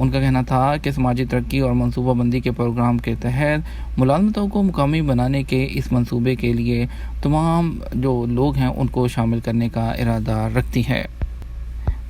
ان کا کہنا تھا کہ سماجی ترقی اور منصوبہ بندی کے پروگرام کے تحت ملازمتوں کو مقامی بنانے کے اس منصوبے کے لیے تمام جو لوگ ہیں ان کو شامل کرنے کا ارادہ رکھتی ہے۔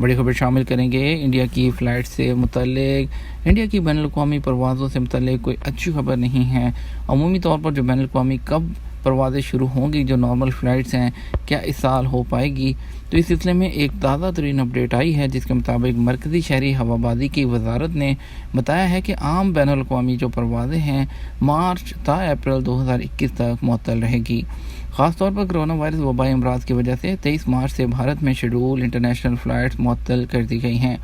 بڑی خبر شامل کریں گے انڈیا کی فلائٹ سے متعلق۔ انڈیا کی بین الاقوامی پروازوں سے متعلق کوئی اچھی خبر نہیں ہے۔ عمومی طور پر جو بین الاقوامی کب پروازیں شروع ہوں گی جو نارمل فلائٹس ہیں کیا اس سال ہو پائے گی، تو اس سلسلے میں ایک تازہ ترین اپڈیٹ آئی ہے جس کے مطابق مرکزی شہری ہوابازی کی وزارت نے بتایا ہے کہ عام بین الاقوامی جو پروازیں ہیں مارچ تا اپریل 2021 تک معطل رہے گی۔ خاص طور پر کرونا وائرس وبائی امراض کی وجہ سے 23 مارچ سے بھارت میں شیڈول انٹرنیشنل فلائٹس معطل کر دی گئی ہیں۔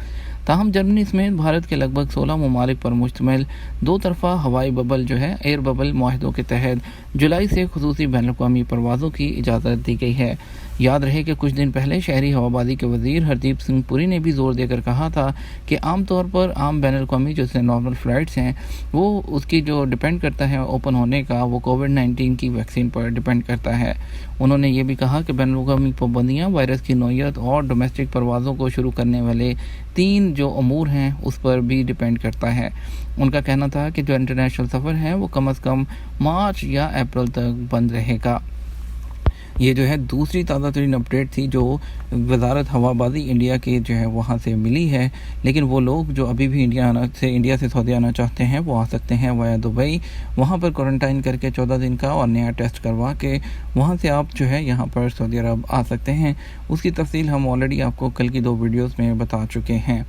تاہم جرمنی سمیت بھارت کے لگ بھگ 16 ممالک پر مشتمل دو طرفہ ہوائی ببل ایئر ببل معاہدوں کے تحت جولائی سے خصوصی بین الاقوامی پروازوں کی اجازت دی گئی ہے۔ یاد رہے کہ کچھ دن پہلے شہری ہوابازی کے وزیر ہردیپ سنگھ پوری نے بھی زور دے کر کہا تھا کہ عام طور پر عام بین الاقوامی جو نارمل فلائٹس ہیں وہ اس کی جو ڈیپینڈ کرتا ہے اوپن ہونے کا وہ کووڈ-19 کی ویکسین پر ڈیپینڈ کرتا ہے۔ انہوں نے یہ بھی کہا کہ بین الاقوامی پابندیاں وائرس کی نوعیت اور ڈومیسٹک پروازوں کو شروع کرنے والے 3 جو امور ہیں اس پر بھی ڈیپینڈ کرتا ہے۔ ان کا کہنا تھا کہ جو انٹرنیشنل سفر ہے وہ کم از کم مارچ یا اپریل تک بند رہے گا۔ یہ جو ہے دوسری تازہ ترین اپڈیٹ تھی جو وزارت ہوابازی انڈیا کے جو ہے وہاں سے ملی ہے، لیکن وہ لوگ جو ابھی بھی انڈیا سے سعودی آنا چاہتے ہیں وہ آ سکتے ہیں وایا دبئی، وہاں پر کوارنٹائن کر کے 14 دن کا اور نیا ٹیسٹ کروا کے وہاں سے آپ جو ہے یہاں پر سعودی عرب آ سکتے ہیں۔ اس کی تفصیل ہم آلریڈی آپ کو کل کی 2 ویڈیوز میں بتا چکے ہیں۔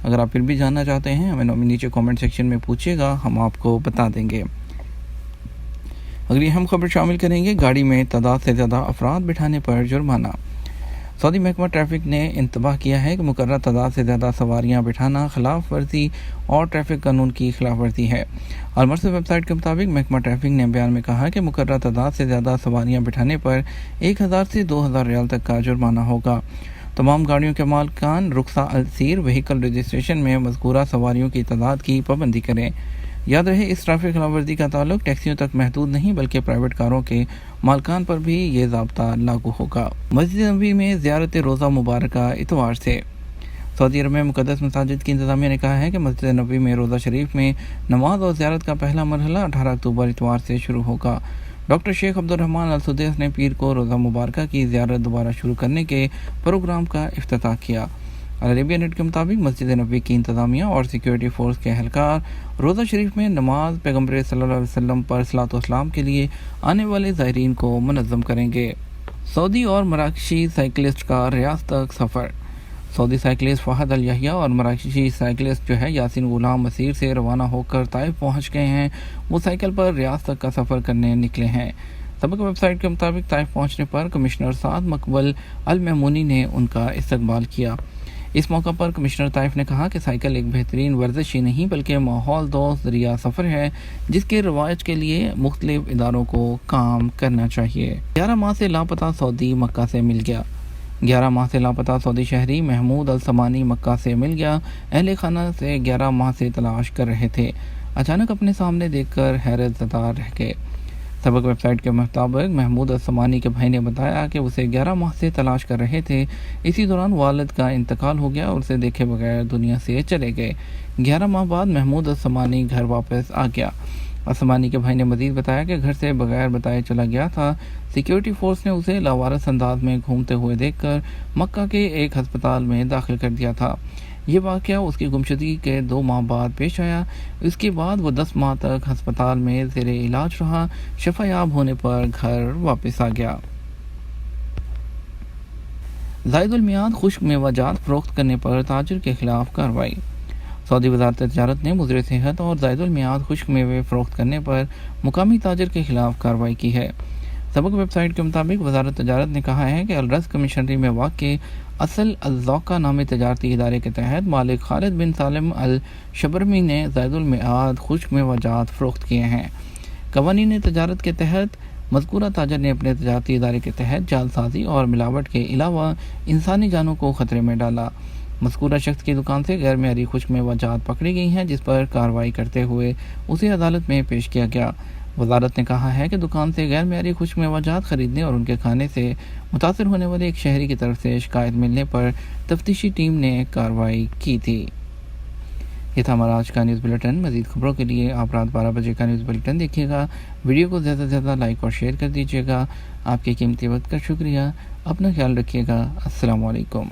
اگر آپ پھر بھی جاننا چاہتے ہیں ہمیں نیچے کامنٹ سیکشن میں پوچھیے گا، ہم آپ کو بتا دیں گے۔ اگلی ہم خبر شامل کریں گے گاڑی میں تعداد سے زیادہ افراد بٹھانے پر جرمانہ۔ سعودی محکمہ ٹریفک نے انتباہ کیا ہے کہ مقررہ تعداد سے زیادہ سواریاں بٹھانا خلاف ورزی اور ٹریفک قانون کی خلاف ورزی ہے۔ المرسد ویب سائٹ کے مطابق محکمہ ٹریفک نے بیان میں کہا کہ مقررہ تعداد سے زیادہ سواریاں بٹھانے پر 1000 سے 2000 ریال تک کا جرمانہ ہوگا۔ تمام گاڑیوں کے مالکان رخصہ السیر وہیکل رجسٹریشن میں مذکورہ سواریوں کی تعداد کی پابندی کریں۔ یاد رہے اس ٹریفک خلاف ورزی کا تعلق ٹیکسیوں تک محدود نہیں بلکہ پرائیویٹ کاروں کے مالکان پر بھی یہ ضابطہ لاگو ہوگا۔ مسجد نبوی میں زیارت روزہ مبارکہ اتوار سے۔ سعودی عرب میں مقدس مساجد کی انتظامیہ نے کہا ہے کہ مسجد نبوی میں روزہ شریف میں نماز اور زیارت کا پہلا مرحلہ 18 اکتوبر اتوار سے شروع ہوگا۔ ڈاکٹر شیخ عبدالرحمان السدیس نے پیر کو روزہ مبارکہ کی زیارت دوبارہ شروع کرنے کے پروگرام کا افتتاح کیا۔ عربیہ نیٹ کے مطابق مسجد نبوی کی انتظامیہ اور سیکیورٹی فورس کے اہلکار روزہ شریف میں نماز پیغمبر صلی اللہ علیہ وسلم پر صلاۃ و سلام کے لیے آنے والے زائرین کو منظم کریں گے۔ سعودی اور مراکشی سائیکلسٹ کا ریاض تک سفر۔ سعودی سائیکلسٹ فہد الیحییٰ اور مراکشی سائیکلسٹ جو ہے یاسین غلام مسیر سے روانہ ہو کر طائف پہنچ گئے ہیں۔ وہ سائیکل پر ریاض تک کا سفر کرنے نکلے ہیں۔ سابق ویب سائٹ کے مطابق طائف پہنچنے پر کمشنر سعد مقبل المامونی نے ان کا استقبال کیا۔ اس موقع پر کمشنر طائف نے کہا کہ سائیکل ایک بہترین ورزش ہی نہیں بلکہ ماحول دوست ذریعہ سفر ہے جس کے رواج کے لیے مختلف اداروں کو کام کرنا چاہیے۔ 11 ماہ سے لاپتہ سعودی مکہ سے مل گیا۔ 11 ماہ سے لاپتہ سعودی شہری محمود السمانی مکہ سے مل گیا۔ اہل خانہ سے 11 ماہ سے تلاش کر رہے تھے، اچانک اپنے سامنے دیکھ کر حیرت زدہ رہ گئے۔ سابق ویب سائٹ کے مطابق محمود السمانی کے بھائی نے بتایا کہ اسے 11 ماہ سے تلاش کر رہے تھے، اسی دوران والد کا انتقال ہو گیا اور اسے دیکھے بغیر دنیا سے چلے گئے۔ 11 ماہ بعد محمود السمانی گھر واپس آ گیا۔ السمانی کے بھائی نے مزید بتایا کہ گھر سے بغیر بتائے چلا گیا تھا۔ سیکیورٹی فورس نے اسے لاوارث انداز میں گھومتے ہوئے دیکھ کر مکہ کے ایک ہسپتال میں داخل کر دیا تھا۔ یہ واقعہ اس کی گمشدگی کے 2 ماہ بعد پیش آیا۔ اس کے بعد وہ 10 ماہ تک ہسپتال میں زیر علاج رہا، شفا یاب ہونے پر گھر واپس آ گیا۔ زائد المیعاد خشک میوہ جات فروخت کرنے پر تاجر کے خلاف کارروائی۔ سعودی وزارت تجارت نے مضر صحت اور زائد المیعاد خشک میوے فروخت کرنے پر مقامی تاجر کے خلاف کارروائی کی ہے۔ سابق ویب سائٹ کے مطابق وزارت تجارت نے کہا ہے کہ الرز کمشنری میں واقع اصل الذوقہ نامی تجارتی ادارے کے تحت مالک خالد بن سالم الشبرمی نے زائد المیعاد خشک میوہ جات فروخت کیے ہیں۔ قوانین تجارت کے تحت مذکورہ تاجر نے اپنے تجارتی ادارے کے تحت جعل سازی اور ملاوٹ کے علاوہ انسانی جانوں کو خطرے میں ڈالا۔ مذکورہ شخص کی دکان سے غیر معیاری خشک میوہ جات پکڑی گئی ہیں جس پر کارروائی کرتے ہوئے اسے عدالت میں پیش کیا گیا۔ وزارت نے کہا ہے کہ دکان سے غیر معیاری خشک میوہ جات خریدنے اور ان کے کھانے سے متاثر ہونے والے ایک شہری کی طرف سے شکایت ملنے پر تفتیشی ٹیم نے کارروائی کی تھی۔ یہ تھا ہمارا آج کا نیوز بلیٹن. مزید خبروں کے لیے آپ رات 12 بجے کا نیوز بلیٹن دیکھیے گا. ویڈیو کو زیادہ سے زیادہ لائک اور شیئر کر دیجیے گا. آپ کے قیمتی وقت کا شکریہ. اپنا خیال رکھیے گا. السلام علیکم.